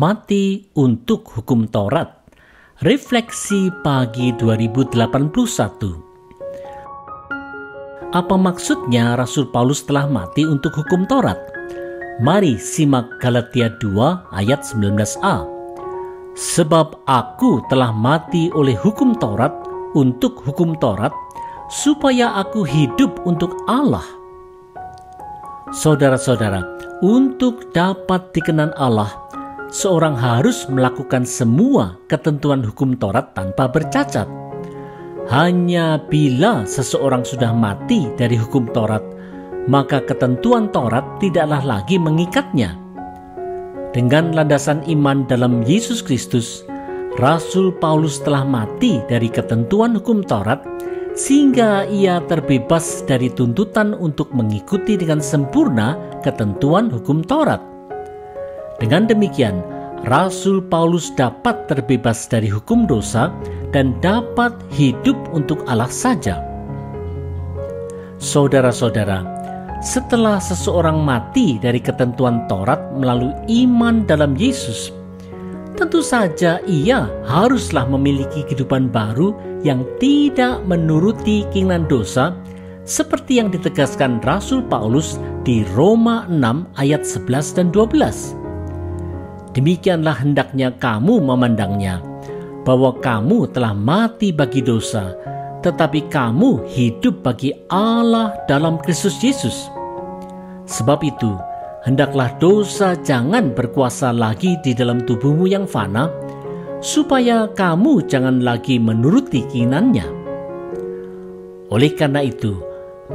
mati untuk hukum Taurat. Refleksi pagi 2081. Apa maksudnya Rasul Paulus telah mati untuk hukum Taurat? Mari simak Galatia 2 ayat 19a. Sebab aku telah mati oleh hukum Taurat untuk hukum Taurat, supaya aku hidup untuk Allah. Saudara-saudara, untuk dapat dikenan Allah, seorang harus melakukan semua ketentuan hukum Taurat tanpa bercacat. Hanya bila seseorang sudah mati dari hukum Taurat, maka ketentuan Taurat tidaklah lagi mengikatnya. Dengan landasan iman dalam Yesus Kristus, Rasul Paulus telah mati dari ketentuan hukum Taurat, sehingga ia terbebas dari tuntutan untuk mengikuti dengan sempurna ketentuan hukum Taurat. Dengan demikian, Rasul Paulus dapat terbebas dari hukum dosa dan dapat hidup untuk Allah saja. Saudara-saudara, setelah seseorang mati dari ketentuan Taurat melalui iman dalam Yesus, tentu saja ia haruslah memiliki kehidupan baru yang tidak menuruti keinginan dosa, seperti yang ditegaskan Rasul Paulus di Roma 6 ayat 11 dan 12. Demikianlah hendaknya kamu memandangnya, bahwa kamu telah mati bagi dosa, tetapi kamu hidup bagi Allah dalam Kristus Yesus. Sebab itu, hendaklah dosa jangan berkuasa lagi di dalam tubuhmu yang fana, supaya kamu jangan lagi menuruti keinginannya. Oleh karena itu,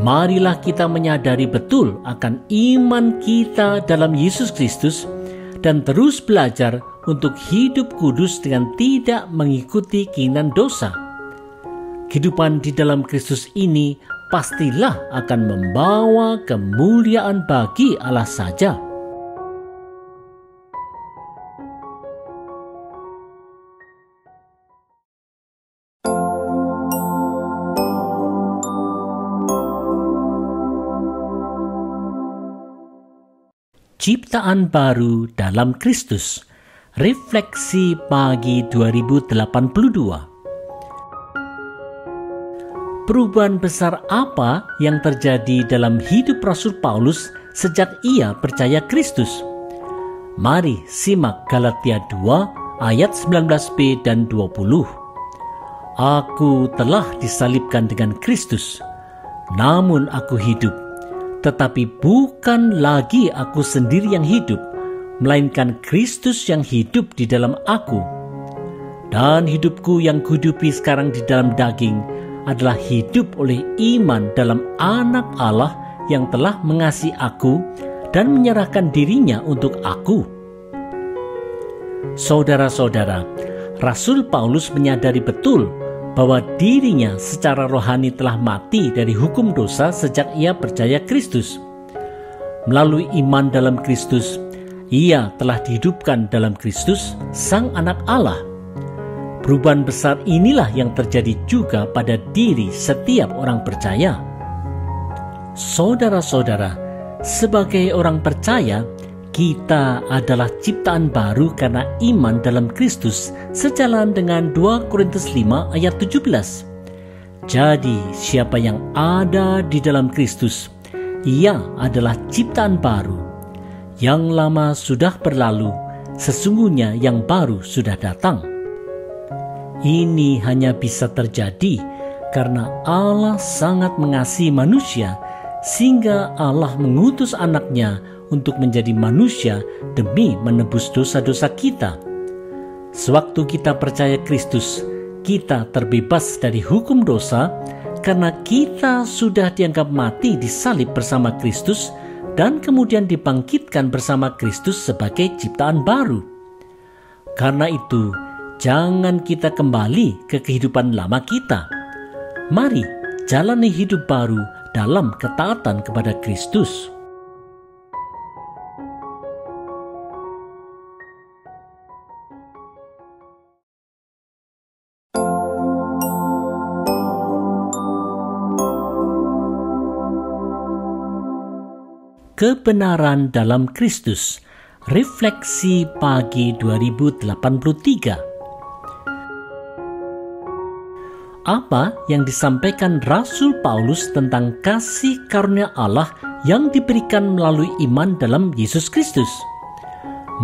marilah kita menyadari betul akan iman kita dalam Yesus Kristus dan terus belajar untuk hidup kudus dengan tidak mengikuti keinginan dosa. Kehidupan di dalam Kristus ini pastilah akan membawa kemuliaan bagi Allah saja. Ciptaan baru dalam Kristus. Refleksi pagi 2082. Perubahan besar apa yang terjadi dalam hidup Rasul Paulus sejak ia percaya Kristus? Mari simak Galatia 2 ayat 19b dan 20. Aku telah disalibkan dengan Kristus, namun aku hidup. Tetapi bukan lagi aku sendiri yang hidup, melainkan Kristus yang hidup di dalam aku. Dan hidupku yang kuhidupi sekarang di dalam daging adalah hidup oleh iman dalam Anak Allah yang telah mengasihi aku dan menyerahkan dirinya untuk aku. Saudara-saudara, Rasul Paulus menyadari betul bahwa dirinya secara rohani telah mati dari hukum dosa sejak ia percaya Kristus. Melalui iman dalam Kristus, ia telah dihidupkan dalam Kristus, Sang Anak Allah. Perubahan besar inilah yang terjadi juga pada diri setiap orang percaya. Saudara-saudara, sebagai orang percaya, kita adalah ciptaan baru karena iman dalam Kristus, sejalan dengan 2 Korintus 5 ayat 17. Jadi, siapa yang ada di dalam Kristus, ia adalah ciptaan baru. Yang lama sudah berlalu, sesungguhnya yang baru sudah datang. Ini hanya bisa terjadi karena Allah sangat mengasihi manusia, sehingga Allah mengutus anaknya untuk menjadi manusia demi menebus dosa-dosa kita. Sewaktu kita percaya Kristus, kita terbebas dari hukum dosa karena kita sudah dianggap mati di salib bersama Kristus dan kemudian dibangkitkan bersama Kristus sebagai ciptaan baru. Karena itu, jangan kita kembali ke kehidupan lama kita. Mari jalani hidup baru dalam ketaatan kepada Kristus. Kebenaran dalam Kristus. Refleksi Pagi 2083. Apa yang disampaikan Rasul Paulus tentang kasih karunia Allah yang diberikan melalui iman dalam Yesus Kristus?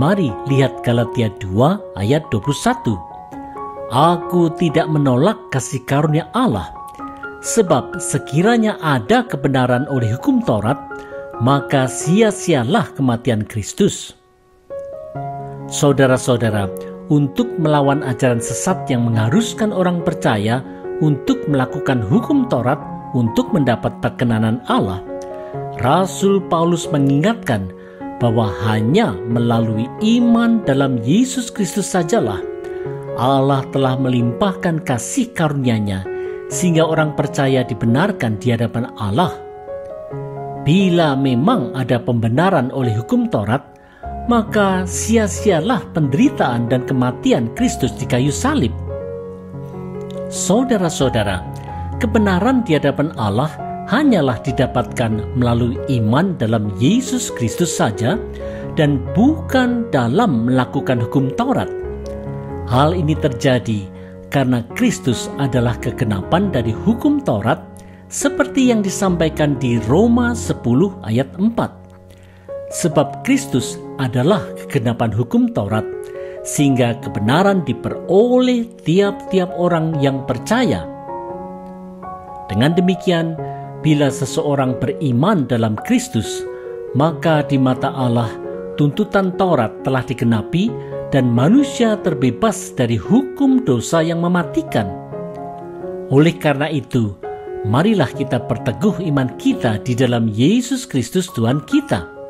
Mari lihat Galatia 2 ayat 21. Aku tidak menolak kasih karunia Allah, sebab sekiranya ada kebenaran oleh hukum Taurat, maka sia-sialah kematian Kristus. Saudara-saudara, untuk melawan ajaran sesat yang mengharuskan orang percaya untuk melakukan hukum Taurat untuk mendapat perkenanan Allah, Rasul Paulus mengingatkan bahwa hanya melalui iman dalam Yesus Kristus sajalah Allah telah melimpahkan kasih karunia-Nya sehingga orang percaya dibenarkan di hadapan Allah. Bila memang ada pembenaran oleh hukum Taurat, maka sia-sialah penderitaan dan kematian Kristus di kayu salib. Saudara-saudara, kebenaran di hadapan Allah hanyalah didapatkan melalui iman dalam Yesus Kristus saja dan bukan dalam melakukan hukum Taurat. Hal ini terjadi karena Kristus adalah kegenapan dari hukum Taurat seperti yang disampaikan di Roma 10 ayat 4. Sebab Kristus adalah kegenapan hukum Taurat, sehingga kebenaran diperoleh tiap-tiap orang yang percaya. Dengan demikian, bila seseorang beriman dalam Kristus, maka di mata Allah tuntutan Taurat telah digenapi dan manusia terbebas dari hukum dosa yang mematikan. Oleh karena itu, marilah kita perteguh iman kita di dalam Yesus Kristus Tuhan kita.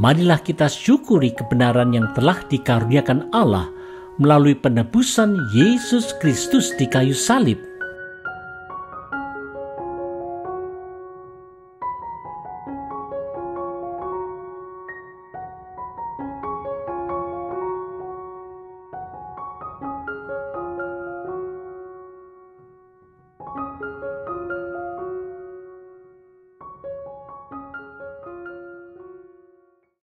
Marilah kita syukuri kebenaran yang telah dikaruniakan Allah melalui penebusan Yesus Kristus di kayu salib.